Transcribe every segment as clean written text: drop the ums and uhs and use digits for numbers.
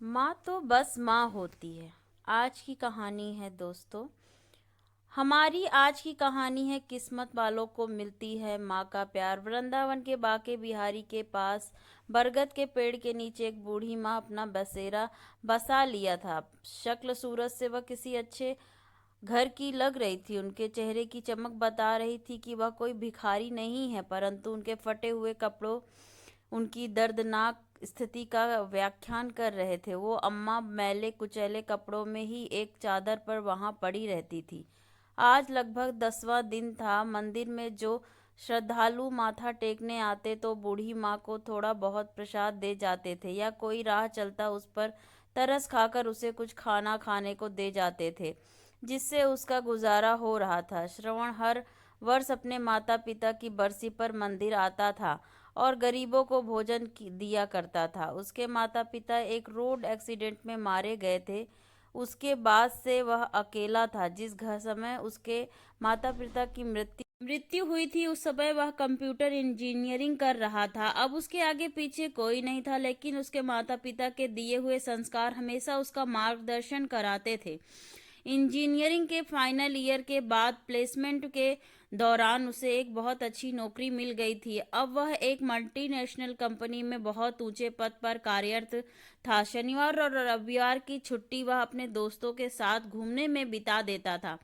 माँ तो बस माँ होती है। आज की कहानी है दोस्तों। हमारी आज की कहानी है किस्मत वालों को मिलती है माँ का प्यार। वृंदावन के बाके बिहारी के पास बरगद के पेड़ के नीचे एक बूढ़ी माँ अपना बसेरा बसा लिया था। शक्ल सूरत से वह किसी अच्छे घर की लग रही थी। उनके चेहरे की चमक बता रही थी कि वह कोई भिखारी नहीं है, परंतु उनके फटे हुए कपड़ों उनकी दर्दनाक स्थिति का व्याख्यान कर रहे थे। वो अम्मा मैले कुचैले कपड़ों में ही एक चादर पर वहां पड़ी रहती थी। आज लगभग 10वां दिन था। मंदिर में जो श्रद्धालु माथा टेकने आते तो बूढ़ी माँ को थोड़ा बहुत प्रसाद दे जाते थे, या कोई राह चलता उस पर तरस खाकर उसे कुछ खाना खाने को दे जाते थे, जिससे उसका गुजारा हो रहा था। श्रवण हर वर्ष अपने माता पिता की बरसी पर मंदिर आता था और गरीबों को भोजन दिया करता था। उसके माता पिता एक रोड एक्सीडेंट में मारे गए थे। उसके बाद से वह अकेला था। जिस घर समय उसके माता पिता की मृत्यु हुई थी, उस समय वह कंप्यूटर इंजीनियरिंग कर रहा था। अब उसके आगे पीछे कोई नहीं था, लेकिन उसके माता पिता के दिए हुए संस्कार हमेशा उसका मार्गदर्शन कराते थे। इंजीनियरिंग के फाइनल ईयर के बाद प्लेसमेंट के दौरान उसे एक बहुत अच्छी नौकरी मिल गई थी। अब वह एक मल्टीनेशनल कंपनी में बहुत ऊंचे पद पर कार्यरत था। शनिवार और रविवार की छुट्टी वह अपने दोस्तों के साथ घूमने में बिता देता था।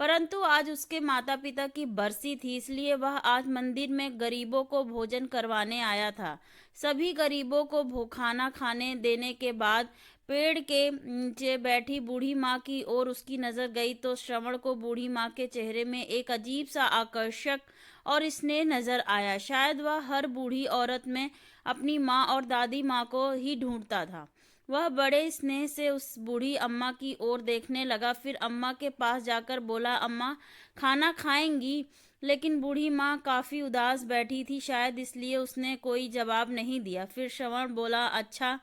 परंतु आज उसके माता पिता की बरसी थी, इसलिए वह आज मंदिर में गरीबों को भोजन करवाने आया था। सभी गरीबों को खाना खाने देने के बाद पेड़ के नीचे बैठी बूढ़ी माँ की ओर उसकी नजर गई तो श्रवण को बूढ़ी माँ के चेहरे में एक अजीब सा आकर्षक और स्नेह नजर आया। शायद वह हर बूढ़ी औरत में अपनी माँ और दादी माँ को ही ढूंढता था। वह बड़े स्नेह से उस बूढ़ी अम्मा की ओर देखने लगा, फिर अम्मा के पास जाकर बोला, अम्मा खाना खाएंगी? लेकिन बूढ़ी माँ काफी उदास बैठी थी, शायद इसलिए उसने कोई जवाब नहीं दिया। फिर श्रवण बोला, अच्छा,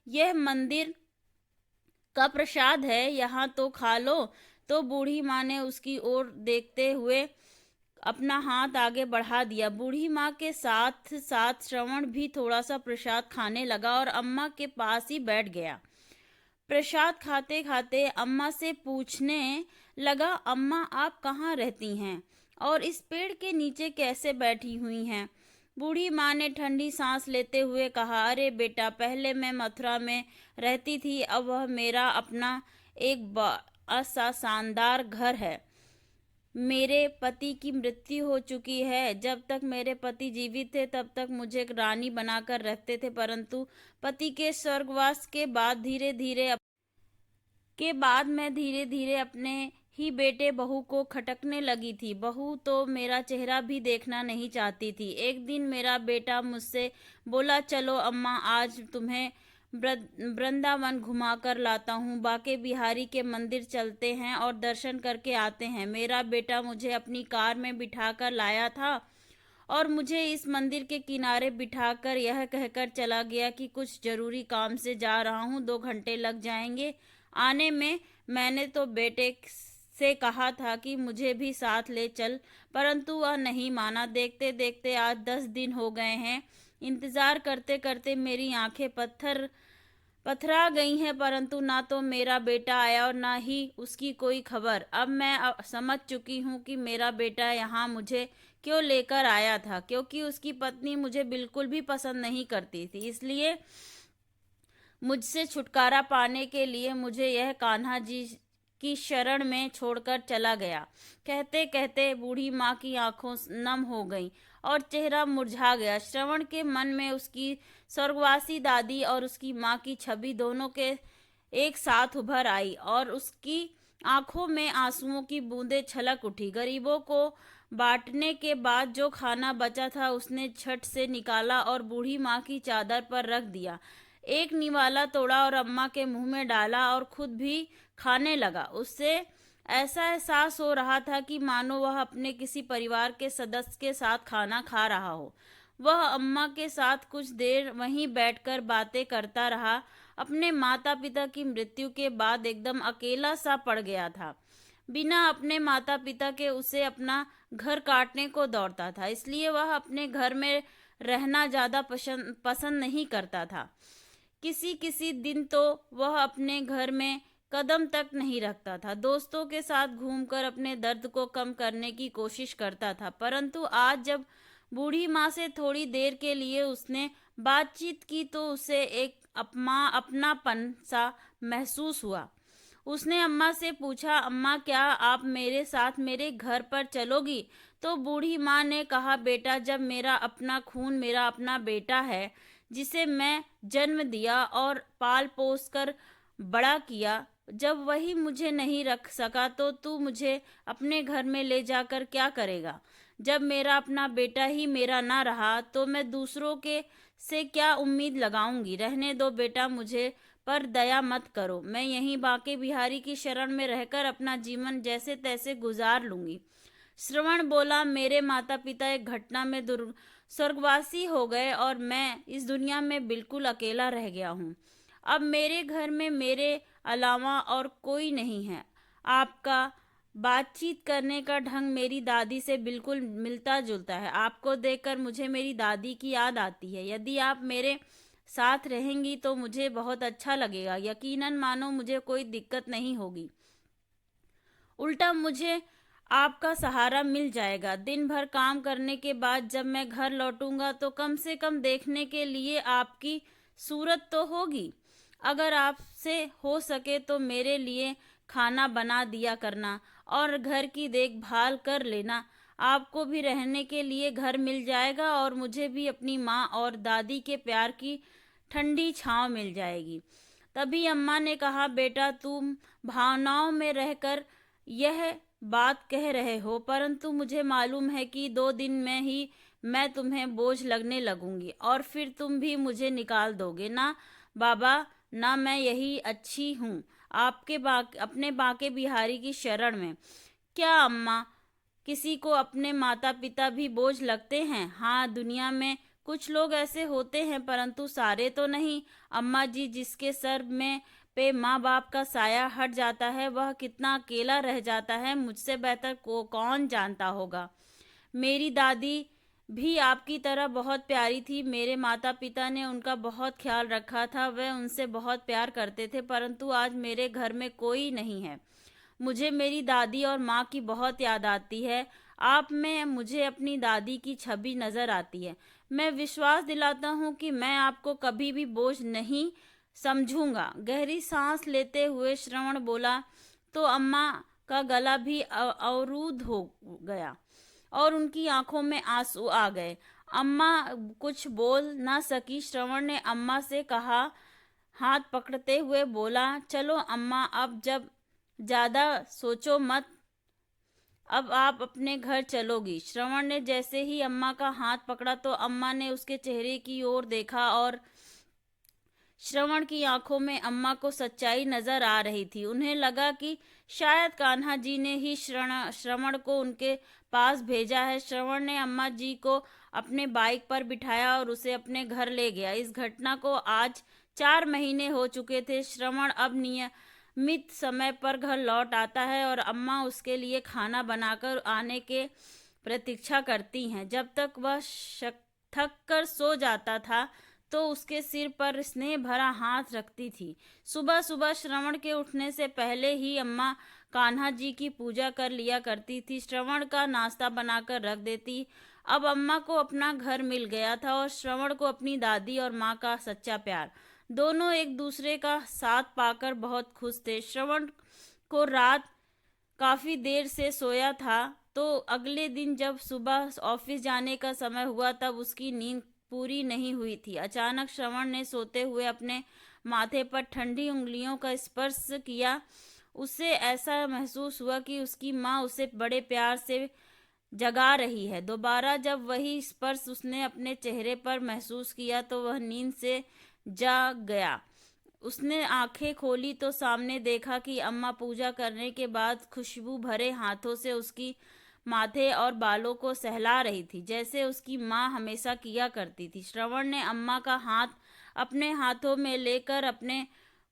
यह मंदिर का प्रसाद है, यहाँ तो खा लो। तो बूढ़ी माँ ने उसकी ओर देखते हुए अपना हाथ आगे बढ़ा दिया। बूढ़ी माँ के साथ साथ श्रवण भी थोड़ा सा प्रसाद खाने लगा और अम्मा के पास ही बैठ गया। प्रसाद खाते खाते अम्मा से पूछने लगा, अम्मा आप कहाँ रहती हैं और इस पेड़ के नीचे कैसे बैठी हुई हैं? बूढ़ी माँ ने ठंडी सांस लेते हुए कहा, अरे बेटा, पहले मैं मथुरा में रहती थी, अब वह मेरा अपना एक बड़ा सा शानदार घर है। मेरे पति की मृत्यु हो चुकी है। जब तक मेरे पति जीवित थे तब तक मुझे एक रानी बनाकर रखते थे, परंतु पति के स्वर्गवास के बाद मैं धीरे धीरे अपने ही बेटे बहू को खटकने लगी थी। बहू तो मेरा चेहरा भी देखना नहीं चाहती थी। एक दिन मेरा बेटा मुझसे बोला, चलो अम्मा, आज तुम्हें वृंदावन घुमा कर लाता हूँ। बाके बिहारी के मंदिर चलते हैं और दर्शन करके आते हैं। मेरा बेटा मुझे अपनी कार में बिठाकर लाया था और मुझे इस मंदिर के किनारे बिठाकर यह कहकर चला गया कि कुछ जरूरी काम से जा रहा हूँ, 2 घंटे लग जाएंगे आने में। मैंने तो बेटे से कहा था कि मुझे भी साथ ले चल, परंतु वह नहीं माना। देखते देखते आज 10 दिन हो गए हैं। इंतजार करते करते मेरी आंखें पथरा गई हैं, परंतु ना तो मेरा बेटा आया और ना ही उसकी कोई खबर। अब मैं समझ चुकी हूँ कि मेरा बेटा यहाँ मुझे क्यों लेकर आया था, क्योंकि उसकी पत्नी मुझे बिल्कुल भी पसंद नहीं करती थी। इसलिए मुझसे छुटकारा पाने के लिए मुझे यह कान्हा जी की शरण में छोड़कर चला गया। कहते कहते बूढ़ी माँ की आंखों नम हो गईं और चेहरा मुरझा गया। श्रवण के मन में उसकी स्वर्गवासी दादी और उसकी माँ की छवि दोनों के एक साथ उभर आई और उसकी आंखों में आंसुओं की बूंदें छलक उठी। गरीबों को बांटने के बाद जो खाना बचा था उसने झट से निकाला और बूढ़ी माँ की चादर पर रख दिया। एक निवाला तोड़ा और अम्मा के मुंह में डाला और खुद भी खाने लगा। उससे ऐसा एहसास हो रहा था कि मानो वह अपने किसी परिवार के सदस्य के साथ खाना खा रहा हो। वह अम्मा के साथ कुछ देर वहीं बैठकर बातें करता रहा। अपने माता पिता की मृत्यु के बाद एकदम अकेला सा पड़ गया था। बिना अपने माता पिता के उसे अपना घर काटने को दौड़ता था, इसलिए वह अपने घर में रहना ज्यादा पसंद नहीं करता था। किसी किसी दिन तो वह अपने घर में कदम तक नहीं रखता था। दोस्तों के साथ घूमकर अपने दर्द को कम करने की कोशिश करता था, परंतु आज जब बूढ़ी माँ से थोड़ी देर के लिए उसने बातचीत की तो उसे एक अपनापन सा महसूस हुआ। उसने अम्मा से पूछा, अम्मा क्या आप मेरे साथ मेरे घर पर चलोगी? तो बूढ़ी माँ ने कहा, बेटा जब मेरा अपना खून, मेरा अपना बेटा है जिसे मैं जन्म दिया और पाल पोस कर बड़ा किया, जब वही मुझे नहीं रख सका तो तू मुझे अपने घर में ले जाकर क्या करेगा? जब मेरा अपना बेटा ही मेरा ना रहा तो मैं दूसरों के से क्या उम्मीद लगाऊंगी? रहने दो बेटा, मुझे पर दया मत करो। मैं यहीं बांके बिहारी की शरण में रहकर अपना जीवन जैसे तैसे गुजार लूंगी। श्रवण बोला, मेरे माता पिता एक घटना में स्वर्गवासी हो गए और मैं इस दुनिया में बिल्कुल अकेला रह गया हूँ। अब मेरे घर में मेरे अलावा और कोई नहीं है। आपका बातचीत करने का ढंग मेरी दादी से बिल्कुल मिलता जुलता है। आपको देखकर मुझे मेरी दादी की याद आती है। यदि आप मेरे साथ रहेंगी तो मुझे बहुत अच्छा लगेगा। यकीनन मानो मुझे कोई दिक्कत नहीं होगी, उल्टा मुझे आपका सहारा मिल जाएगा। दिन भर काम करने के बाद जब मैं घर लौटूंगा तो कम से कम देखने के लिए आपकी सूरत तो होगी। अगर आपसे हो सके तो मेरे लिए खाना बना दिया करना और घर की देखभाल कर लेना। आपको भी रहने के लिए घर मिल जाएगा और मुझे भी अपनी माँ और दादी के प्यार की ठंडी छांव मिल जाएगी। तभी अम्मा ने कहा, बेटा तुम भावनाओं में रहकर यह बात कह रहे हो, परंतु मुझे मालूम है कि 2 दिन में ही मैं तुम्हें बोझ लगने लगूंगी और फिर तुम भी मुझे निकाल दोगे ना बाबा, ना मैं यही अच्छी हूँ आपके अपने बांके बिहारी की शरण में। क्या अम्मा, किसी को अपने माता पिता भी बोझ लगते हैं? हाँ, दुनिया में कुछ लोग ऐसे होते हैं, परंतु सारे तो नहीं। अम्मा जी, जिसके सर में पे माँ बाप का साया हट जाता है वह कितना अकेला रह जाता है, मुझसे बेहतर कौन जानता होगा। मेरी दादी भी आपकी तरह बहुत प्यारी थी। मेरे माता पिता ने उनका बहुत ख्याल रखा था, वे उनसे बहुत प्यार करते थे, परंतु आज मेरे घर में कोई नहीं है। मुझे मेरी दादी और माँ की बहुत याद आती है। आप में मुझे अपनी दादी की छवि नजर आती है। मैं विश्वास दिलाता हूँ कि मैं आपको कभी भी बोझ नहीं समझूंगा। गहरी सांस लेते हुए श्रवण बोला तो अम्मा का गला भी अवरुद्ध हो गया और उनकी आंखों में आंसू आ गए। अम्मा कुछ बोल ना सकी। श्रवण ने अम्मा से कहा, हाथ पकड़ते हुए बोला, चलो अम्मा, अब जब ज्यादा सोचो मत, अब आप अपने घर चलोगी। श्रवण ने जैसे ही अम्मा का हाथ पकड़ा तो अम्मा ने उसके चेहरे की ओर देखा और श्रवण की आंखों में अम्मा को सच्चाई नजर आ रही थी। उन्हें लगा कि शायद कान्हा जी ने ही श्रवण को उनके पास भेजा है। श्रवण ने अम्मा जी को अपने बाइक पर बिठाया और उसे अपने घर ले गया। इस घटना को आज 4 महीने हो चुके थे। श्रवण अब नियमित समय पर घर लौट आता है और अम्मा उसके लिए खाना बनाकर आने के प्रतीक्षा करती हैं। जब तक वह थक कर सो जाता था तो उसके सिर पर स्नेह भरा हाथ रखती थी। सुबह सुबह श्रवण के उठने से पहले ही अम्मा कान्हा जी की पूजा कर लिया करती थी, श्रवण का नाश्ता बनाकर रख देती। अब अम्मा को अपना घर मिल गया था और श्रवण को अपनी दादी और माँ का सच्चा प्यार। दोनों एक दूसरे का साथ पाकर बहुत खुश थे। श्रवण को रात काफी देर से सोया था तो अगले दिन जब सुबह ऑफिस जाने का समय हुआ तब उसकी नींद पूरी नहीं हुई थी। अचानक श्रवण ने सोते हुए अपने माथे पर ठंडी उंगलियों का स्पर्श किया। उसे ऐसा महसूस हुआ कि उसकी माँ उसे बड़े प्यार से जगा रही है। दोबारा जब वही स्पर्श उसने अपने चेहरे पर महसूस किया तो वह नींद से जाग गया। उसने आंखें खोली तो सामने देखा कि अम्मा पूजा करने के बाद खुशबू भरे हाथों से उसकी माथे और बालों को सहला रही थी, जैसे उसकी माँ हमेशा किया करती थी। श्रवण ने अम्मा का हाथ अपने हाथों में लेकर अपने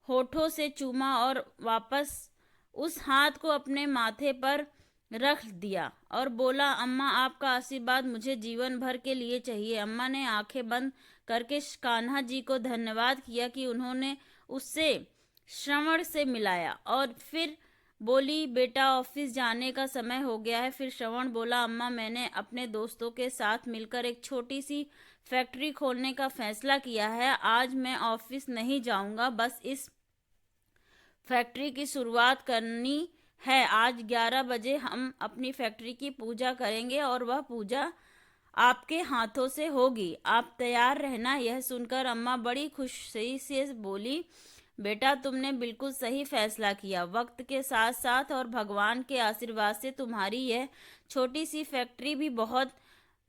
होठों से चूमा और वापस उस हाथ को अपने माथे पर रख दिया और बोला, अम्मा आपका आशीर्वाद मुझे जीवन भर के लिए चाहिए। अम्मा ने आंखें बंद करके कान्हा जी को धन्यवाद किया कि उन्होंने उससे श्रवण से मिलाया और फिर बोली, बेटा ऑफिस जाने का समय हो गया है। फिर श्रवण बोला, अम्मा मैंने अपने दोस्तों के साथ मिलकर एक छोटी सी फैक्ट्री खोलने का फैसला किया है। आज मैं ऑफिस नहीं जाऊंगा, बस इस फैक्ट्री की शुरुआत करनी है। आज 11 बजे हम अपनी फैक्ट्री की पूजा करेंगे और वह पूजा आपके हाथों से होगी। आप तैयार रहना। यह सुनकर अम्मा बड़ी खुशी से बोली, बेटा तुमने बिल्कुल सही फैसला किया। वक्त के साथ साथ और भगवान के आशीर्वाद से तुम्हारी यह छोटी सी फैक्ट्री भी बहुत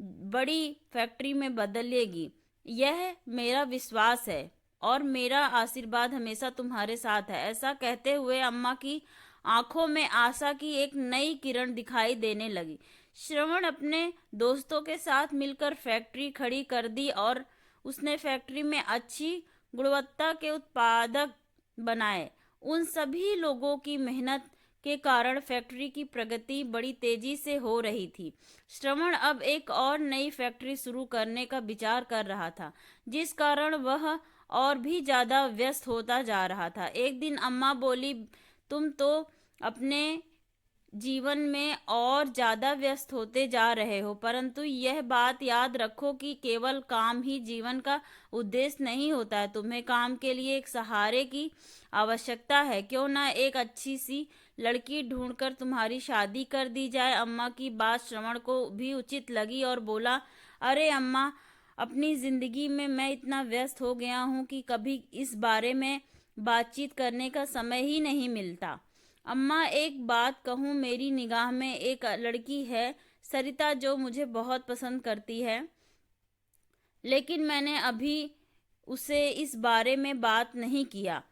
बड़ी फैक्ट्री में बदलेगी। यह मेरा विश्वास है और मेरा आशीर्वाद हमेशा तुम्हारे साथ है। ऐसा कहते हुए अम्मा की आंखों में आशा की एक नई किरण दिखाई देने लगी। श्रवण अपने दोस्तों के साथ मिलकर फैक्ट्री खड़ी कर दी और उसने फैक्ट्री में अच्छी गुणवत्ता के उत्पादक बनाए। उन सभी लोगों की मेहनत के कारण फैक्ट्री की प्रगति बड़ी तेजी से हो रही थी। श्रवण अब एक और नई फैक्ट्री शुरू करने का विचार कर रहा था, जिस कारण वह और भी ज्यादा व्यस्त होता जा रहा था। एक दिन अम्मा बोली, तुम तो अपने जीवन में और ज्यादा व्यस्त होते जा रहे हो, परंतु यह बात याद रखो कि केवल काम ही जीवन का उद्देश्य नहीं होता है। तुम्हें काम के लिए एक सहारे की आवश्यकता है। क्यों ना एक अच्छी सी लड़की ढूंढकर तुम्हारी शादी कर दी जाए। अम्मा की बात श्रवण को भी उचित लगी और बोला, अरे अम्मा, अपनी जिंदगी में मैं इतना व्यस्त हो गया हूँ कि कभी इस बारे में बातचीत करने का समय ही नहीं मिलता। अम्मा एक बात कहूँ, मेरी निगाह में एक लड़की है सरिता, जो मुझे बहुत पसंद करती है, लेकिन मैंने अभी उसे इस बारे में बात नहीं किया।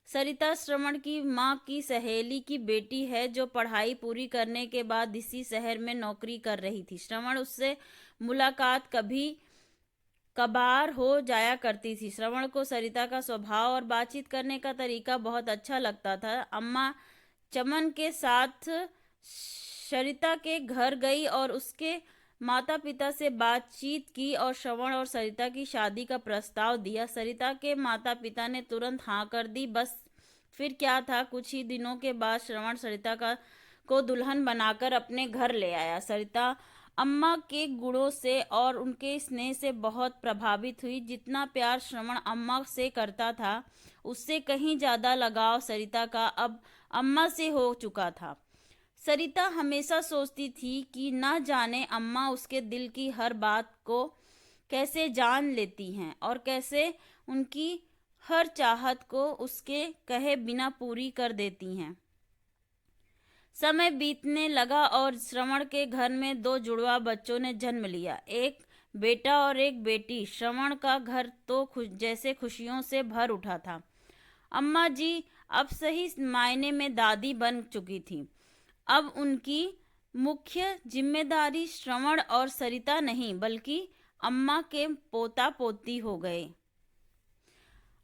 सरिता श्रवण की माँ की सहेली की बेटी है, जो पढ़ाई पूरी करने के बाद इसी शहर में नौकरी कर रही थी। श्रवण उससे मुलाकात कभी कभार हो जाया करती थी। श्रवण को सरिता का स्वभाव और बातचीत करने का तरीका बहुत अच्छा लगता था। अम्मा चमन के साथ सरिता के घर गई और उसके माता पिता से बातचीत की और श्रवण और सरिता की शादी का प्रस्ताव दिया। सरिता के माता पिता ने तुरंत हाँ कर दी। बस फिर क्या था, कुछ ही दिनों के बाद श्रवण सरिता को दुल्हन बनाकर अपने घर ले आया। सरिता अम्मा के गुणों से और उनके स्नेह से बहुत प्रभावित हुई। जितना प्यार श्रवण अम्मा से करता था, उससे कहीं ज्यादा लगाव सरिता का अब अम्मा से हो चुका था। सरिता हमेशा सोचती थी कि न जाने अम्मा उसके दिल की हर बात को कैसे जान लेती हैं और कैसे उनकी हर चाहत को उसके कहे बिना पूरी कर देती हैं। समय बीतने लगा और श्रवण के घर में 2 जुड़वा बच्चों ने जन्म लिया, एक बेटा और एक बेटी। श्रवण का घर तो जैसे खुशियों से भर उठा था। अम्मा जी अब सही मायने में दादी बन चुकी थी। अब उनकी मुख्य जिम्मेदारी श्रवण और सरिता नहीं, बल्कि अम्मा के पोता पोती हो गए।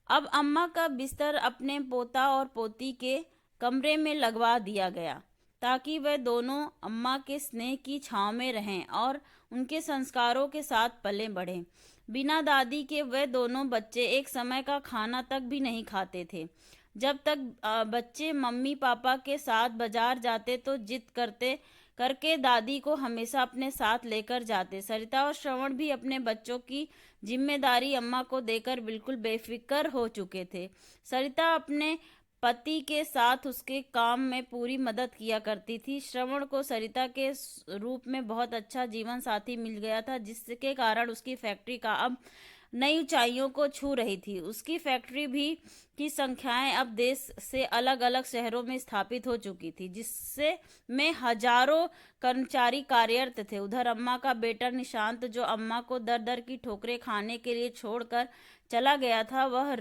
अब अम्मा का बिस्तर अपने पोता और पोती के कमरे में लगवा दिया गया, ताकि वह दोनों अम्मा के स्नेह की छांव में रहें और उनके संस्कारों के साथ पले बढ़ें। बिना दादी के वह दोनों बच्चे एक समय का खाना तक भी नहीं खाते थे। जब तक बच्चे मम्मी पापा के साथ बाजार जाते तो जिद करके दादी को हमेशा अपने साथ लेकर जाते। सरिता और श्रवण भी अपने बच्चों की जिम्मेदारी अम्मा को देकर बिल्कुल बेफिक्र हो चुके थे। सरिता अपने पति के साथ उसके काम में पूरी मदद किया करती थी। श्रवण को सरिता के रूप में बहुत अच्छा जीवन साथी मिल गया था, जिसके कारण उसकी फैक्ट्री का अब नई ऊंचाइयों को छू रही थी। उसकी फैक्ट्री भी की संख्याएं अब देश से अलग अलग शहरों में स्थापित हो चुकी थी, जिससे में हजारों कर्मचारी कार्यरत थे। उधर अम्मा का बेटा निशांत, जो अम्मा को दर दर की ठोकरें खाने के लिए छोड़कर चला गया था, वह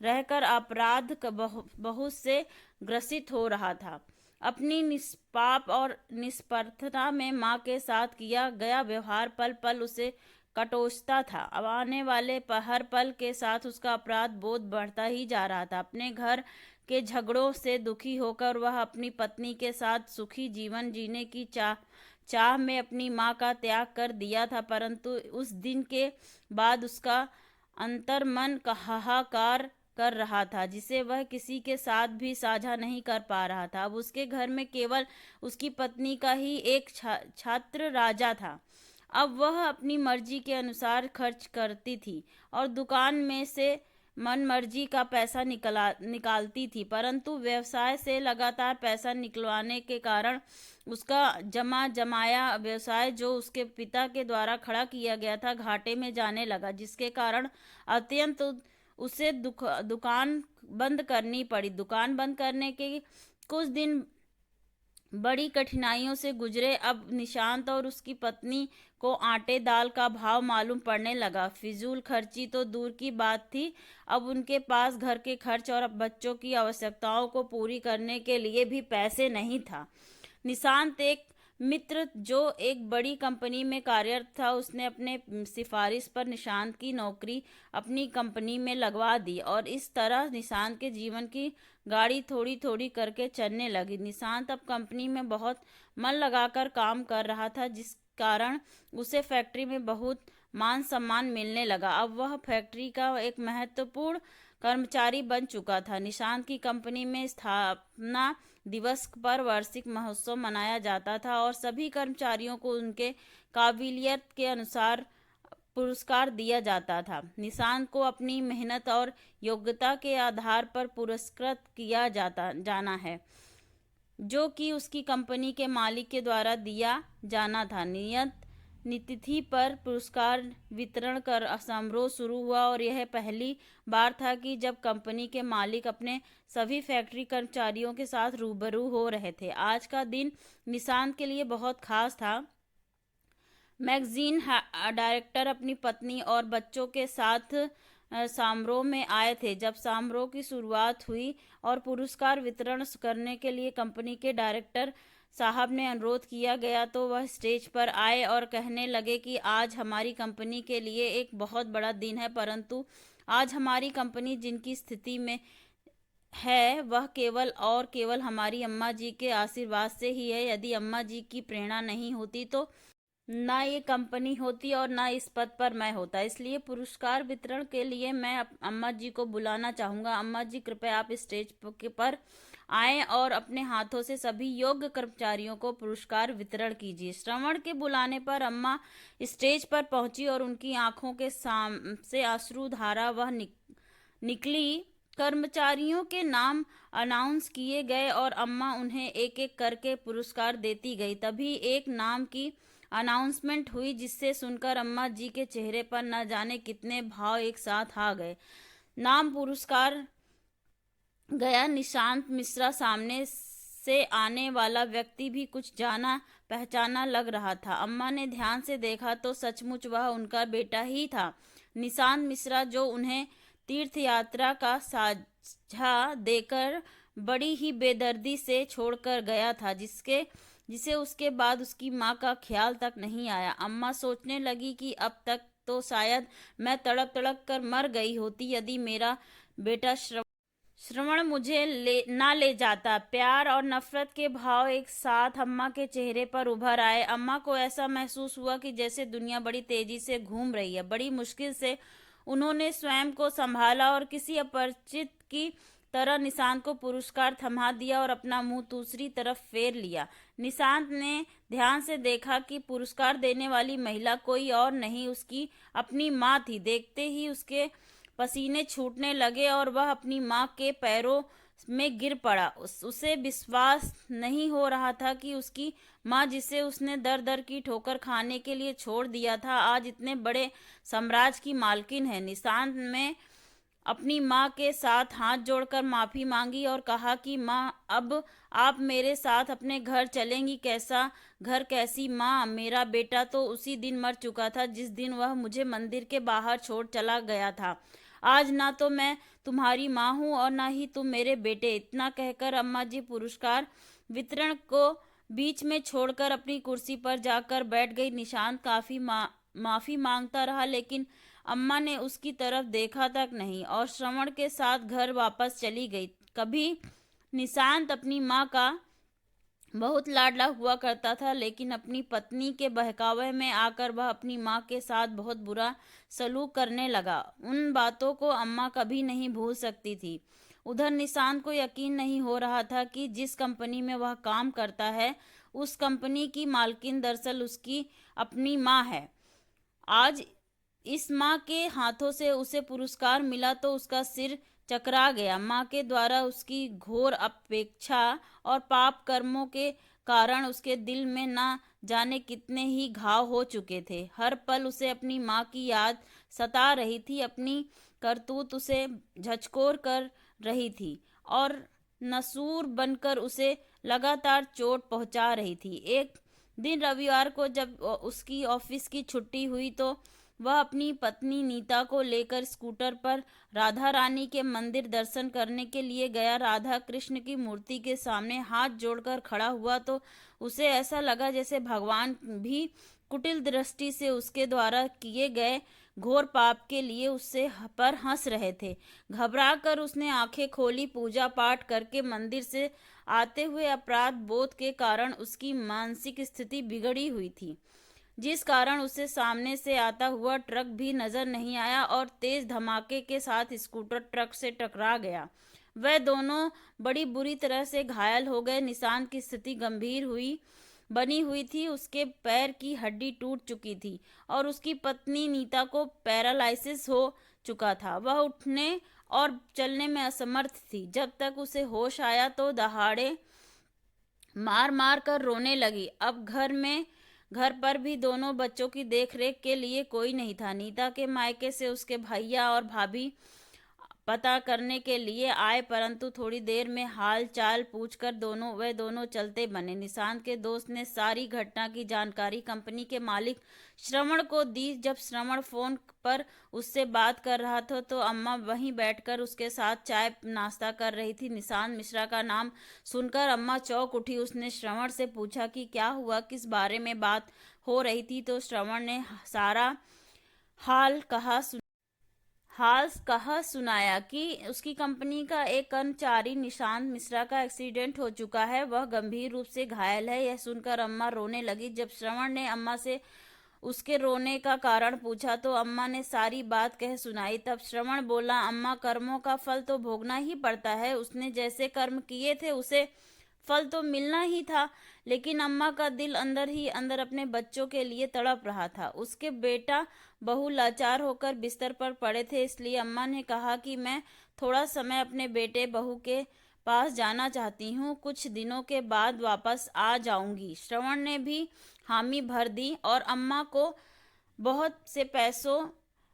रहकर अपराध बहुत से ग्रसित हो रहा था। अपनी निष्पाप और निष्पर्थता में माँ के साथ किया गया व्यवहार पल पल उसे कटोसता था। अब आने वाले हर पल के साथ उसका अपराध बोध बढ़ता ही जा रहा था। अपने घर के झगड़ों से दुखी होकर वह अपनी पत्नी के साथ सुखी जीवन जीने की चाह में अपनी मां का त्याग कर दिया था, परंतु उस दिन के बाद उसका अंतर्मन का हाहाकार कर रहा था, जिसे वह किसी के साथ भी साझा नहीं कर पा रहा था। अब उसके घर में केवल उसकी पत्नी का ही एक छात्र राजा था। अब वह अपनी मर्जी के अनुसार खर्च करती थी और दुकान में से मनमर्जी का पैसा निकालती थी, परंतु व्यवसाय से लगातार पैसा निकलवाने के कारण उसका जमाया व्यवसाय, जो उसके पिता के द्वारा खड़ा किया गया था, घाटे में जाने लगा, जिसके कारण अत्यंत उसे दुकान बंद करनी पड़ी। दुकान बंद करने के कुछ दिन बड़ी कठिनाइयों से गुजरे। अब निशांत और उसकी पत्नी को आटे दाल का भाव मालूम पड़ने लगा। फिजूल खर्ची तो दूर की बात थी, अब उनके पास घर के खर्च और बच्चों की आवश्यकताओं को पूरी करने के लिए भी पैसे नहीं था। निशांत एक मित्र जो एक बड़ी कंपनी में कार्यरत था, उसने अपने सिफारिश पर निशांत की नौकरी अपनी कंपनी में लगवा दी और इस तरह निशांत के जीवन की गाड़ी थोड़ी थोड़ी करके चलने लगी। निशांत अब कंपनी में बहुत मन लगाकर काम कर रहा था, जिस कारण उसे फैक्ट्री में बहुत मान सम्मान मिलने लगा। अब वह फैक्ट्री का एक महत्वपूर्ण कर्मचारी बन चुका था। निशांत की कंपनी में स्थापना दिवस पर वार्षिक महोत्सव मनाया जाता था और सभी कर्मचारियों को उनके काबिलियत के अनुसार पुरस्कार दिया जाता था। निशांत को अपनी मेहनत और योग्यता के आधार पर पुरस्कृत किया जाना है, जो कि उसकी कंपनी के मालिक के द्वारा दिया जाना था। नियत तिथि पर पुरस्कार वितरण कर समारोह शुरू हुआ और यह पहली बार था कि जब कंपनी के मालिक अपने सभी फैक्ट्री कर्मचारियों के साथ रूबरू हो रहे थे। आज का दिन निशांत के लिए बहुत खास था। मैगजीन डायरेक्टर अपनी पत्नी और बच्चों के साथ समारोह में आए थे। जब समारोह की शुरुआत हुई और पुरस्कार वितरण करने के लिए कंपनी के डायरेक्टर साहब ने अनुरोध किया गया, तो वह स्टेज पर आए और कहने लगे कि आज हमारी कंपनी के लिए एक बहुत बड़ा दिन है, परंतु आज हमारी कंपनी जिनकी स्थिति में है वह केवल हमारी अम्मा जी के आशीर्वाद से ही है। यदि अम्मा जी की प्रेरणा नहीं होती तो ना ये कंपनी होती और ना इस पद पर मैं होता। इसलिए पुरस्कार वितरण के लिए मैं अम्मा जी को बुलाना चाहूँगा। अम्मा जी, कृपया आप स्टेज पर आएं और अपने हाथों से सभी योग्य कर्मचारियों को पुरस्कार वितरण कीजिए। श्रवण के बुलाने पर अम्मा स्टेज पर पहुंची और उनकी आंखों के से अश्रु धारा वह निकली। कर्मचारियों के नाम अनाउंस किए गए और अम्मा उन्हें एक एक करके पुरस्कार देती गई। तभी एक नाम की अनाउंसमेंट हुई, जिससे सुनकर अम्मा जी के चेहरे पर न जाने कितने भाव एक साथ आ गए। नाम पुरस्कार गया निशांत मिश्रा। सामने से आने वाला व्यक्ति भी कुछ जाना पहचाना लग रहा था। अम्मा ने ध्यान से देखा तो सचमुच वह उनका बेटा ही था, निशांत मिश्रा, जो उन्हें तीर्थ यात्रा का साझा देकर बड़ी ही बेदर्दी से छोड़कर गया था, जिसे उसके बाद उसकी माँ का ख्याल तक नहीं आया। अम्मा सोचने लगी कि अब तक तो शायद मैं तड़प तड़प कर मर गई होती यदि मेरा बेटा श्रवण मुझे ना ले जाता। प्यार और नफरत के भाव एक साथ अम्मा के चेहरे पर उभर आए। अम्मा को ऐसा महसूस हुआ कि जैसे दुनिया बड़ी तेजी से घूम रही है। बड़ी मुश्किल से उन्होंने स्वयं को संभाला और किसी अपरिचित की तरह निशांत को पुरस्कार थमा दिया और अपना मुंह दूसरी तरफ फेर लिया। निशांत ने ध्यान से देखा कि पुरस्कार देने वाली महिला कोई और नहीं, उसकी अपनी माँ थी। देखते ही उसके पसीने छूटने लगे और वह अपनी माँ के पैरों में गिर पड़ा। उसे विश्वास नहीं हो रहा था कि उसकी माँ, जिसे उसने दर दर की ठोकर खाने के लिए छोड़ दिया था, आज इतने बड़े साम्राज्य की मालकिन है। निशांत में अपनी माँ के साथ हाथ जोड़कर माफी मांगी और कहा कि माँ, अब आप मेरे साथ अपने घर चलेंगी। कैसा घर, कैसी माँ? मेरा बेटा तो उसी दिन मर चुका था जिस दिन वह मुझे मंदिर के बाहर छोड़ चला गया था। आज ना तो मैं तुम्हारी माँ हूँ और ना ही तुम मेरे बेटे। इतना कहकर अम्मा जी पुरस्कार वितरण को बीच में छोड़कर अपनी कुर्सी पर जाकर बैठ गई। निशांत काफी माफी मांगता रहा, लेकिन अम्मा ने उसकी तरफ देखा तक नहीं और श्रवण के साथ घर वापस चली गई। कभी निशांत अपनी माँ का बहुत लाडला हुआ करता था, लेकिन अपनी पत्नी के बहकावे में आकर वह अपनी माँ के साथ बहुत बुरा सलूक करने लगा। उन बातों को अम्मा कभी नहीं भूल सकती थी। उधर निशांत को यकीन नहीं हो रहा था कि जिस कंपनी में वह काम करता है, उस कंपनी की मालकिन दरअसल उसकी अपनी माँ है। आज इस माँ के हाथों से उसे पुरस्कार मिला तो उसका सिर चकरा गया। माँ के द्वारा उसकी घोर अपेक्षा और पाप कर्मों के कारण उसके दिल में ना जाने कितने ही घाव हो चुके थे। हर पल उसे अपनी माँ की याद सता रही थी। अपनी करतूत उसे झकझोर कर रही थी और नसूर बनकर उसे लगातार चोट पहुंचा रही थी। एक दिन रविवार को जब उसकी ऑफिस की छुट्टी हुई तो वह अपनी पत्नी नीता को लेकर स्कूटर पर राधा रानी के मंदिर दर्शन करने के लिए गया। राधा कृष्ण की मूर्ति के सामने हाथ जोड़कर खड़ा हुआ तो उसे ऐसा लगा जैसे भगवान भी कुटिल दृष्टि से उसके द्वारा किए गए घोर पाप के लिए उससे पर हंस रहे थे। घबरा कर उसने आंखें खोली। पूजा पाठ करके मंदिर से आते हुए अपराध बोध के कारण उसकी मानसिक स्थिति बिगड़ी हुई थी, जिस कारण उसे सामने से आता हुआ ट्रक भी नजर नहीं आया और तेज धमाके के साथ स्कूटर ट्रक से टकरा गया। वह दोनों बड़ी बुरी तरह से घायल हो गए। निशांत की स्थिति गंभीर हुई बनी हुई थी। उसके पैर की हड्डी टूट चुकी थी और उसकी पत्नी नीता को पैरालिसिस हो चुका था। वह उठने और चलने में असमर्थ थी। जब तक उसे होश आया तो दहाड़े मार मार कर रोने लगी। अब घर पर भी दोनों बच्चों की देखरेख के लिए कोई नहीं था। नीता के मायके से उसके भैया और भाभी पता करने के लिए आए, परंतु थोड़ी देर में हाल चाल पूछकर वे दोनों चलते बने। निशांत के दोस्त ने सारी घटना की जानकारी कंपनी के मालिक श्रवण को दी। जब श्रवण फोन पर उससे बात कर रहा था तो अम्मा वहीं बैठकर उसके साथ चाय नाश्ता कर रही थी। निशांत मिश्रा का नाम सुनकर अम्मा चौंक उठी। उसने श्रवण से पूछा कि क्या हुआ, किस बारे में बात हो रही थी, तो श्रवण ने सारा हाल कहा सुनाया कि उसकी कंपनी का एक कर्मचारी निशांत मिश्रा का एक्सीडेंट हो चुका है, वह गंभीर रूप से घायल है। यह सुनकर अम्मा रोने लगी। जब श्रवण ने अम्मा से उसके रोने का कारण पूछा तो अम्मा ने सारी बात कह सुनाई। तब श्रवण बोला, अम्मा, कर्मों का फल तो भोगना ही पड़ता है। उसने जैसे कर्म किए थे उसे फल तो मिलना ही था, लेकिन अम्मा का दिल अंदर ही अंदर अपने बच्चों के लिए तड़प रहा था। उसके बेटा बहू लाचार होकर बिस्तर पर पड़े थे, इसलिए अम्मा ने कहा कि मैं थोड़ा समय अपने बेटे बहू के पास जाना चाहती हूँ, कुछ दिनों के बाद वापस आ जाऊंगी। श्रवण ने भी हामी भर दी और अम्मा को बहुत से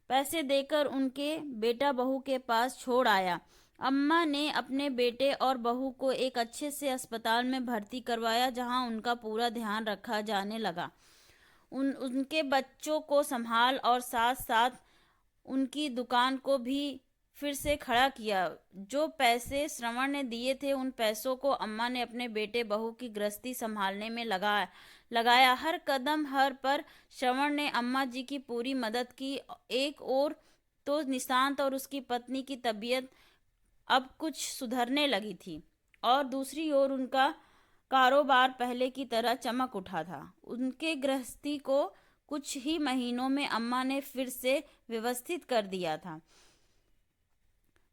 पैसे देकर उनके बेटा बहू के पास छोड़ आया। अम्मा ने अपने बेटे और बहू को एक अच्छे से अस्पताल में भर्ती करवाया, जहां उनका पूरा ध्यान रखा जाने लगा। उनके बच्चों को संभाल और साथ साथ उनकी दुकान को भी फिर से खड़ा किया। जो पैसे श्रवण ने दिए थे उन पैसों को अम्मा ने अपने बेटे बहू की गृहस्थी संभालने में लगाया। हर कदम हर पर श्रवण ने अम्मा जी की पूरी मदद की। एक ओर तो निशांत और उसकी पत्नी की तबीयत अब कुछ सुधरने लगी थी और दूसरी ओर उनका कारोबार पहले की तरह चमक उठा था। उनके गृहस्थी को कुछ ही महीनों में अम्मा ने फिर से व्यवस्थित कर दिया था।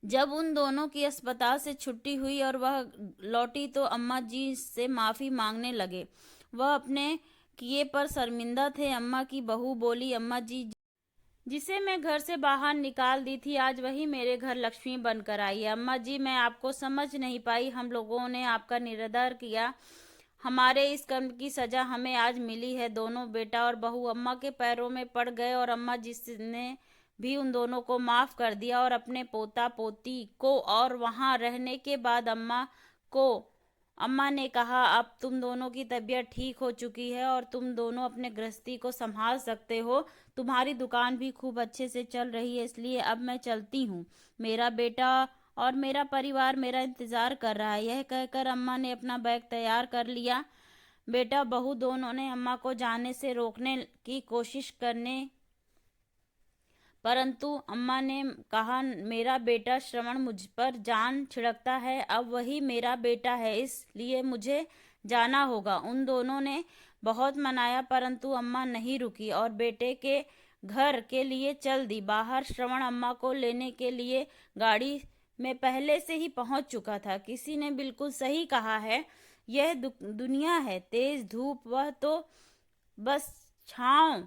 जब उन दोनों की अस्पताल से छुट्टी हुई और वह लौटी तो अम्मा जी से माफी मांगने लगे। वह अपने किए पर शर्मिंदा थे। अम्मा की बहू बोली, अम्मा जी, जिसे मैं घर से बाहर निकाल दी थी, आज वही मेरे घर लक्ष्मी बनकर आई है। अम्मा जी, मैं आपको समझ नहीं पाई। हम लोगों ने आपका निरादर किया। हमारे इस कर्म की सजा हमें आज मिली है। दोनों बेटा और बहू अम्मा के पैरों में पड़ गए और अम्मा जी ने भी उन दोनों को माफ कर दिया और अपने पोता पोती को। और वहां रहने के बाद अम्मा ने कहा, अब तुम दोनों की तबीयत ठीक हो चुकी है और तुम दोनों अपने गृहस्थी को संभाल सकते हो। तुम्हारी दुकान भी खूब अच्छे से चल रही है, इसलिए अब मैं चलती हूँ। मेरा बेटा और मेरा परिवार मेरा इंतजार कर रहा है। यह कहकर अम्मा ने अपना बैग तैयार कर लिया। बेटा बहू दोनों ने अम्मा को जाने से रोकने की कोशिश करने परंतु अम्मा ने कहा, मेरा बेटा श्रवण मुझ पर जान छिड़कता है, अब वही मेरा बेटा है, इसलिए मुझे जाना होगा। उन दोनों ने बहुत मनाया, परंतु अम्मा नहीं रुकी और बेटे के घर के लिए चल दी बाहर। श्रवण अम्मा को लेने के लिए गाड़ी में पहले से ही पहुंच चुका था। किसी ने बिल्कुल सही कहा है, यह दुनिया है तेज धूप, वह तो बस छांव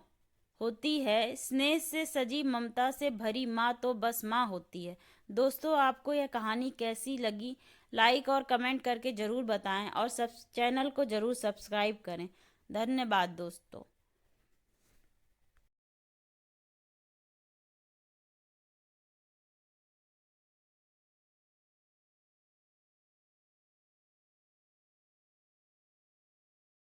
होती है, स्नेह से सजी ममता से भरी माँ तो बस माँ होती है। दोस्तों, आपको यह कहानी कैसी लगी लाइक और कमेंट करके ज़रूर बताएं और चैनल को ज़रूर सब्सक्राइब करें। धन्यवाद दोस्तों।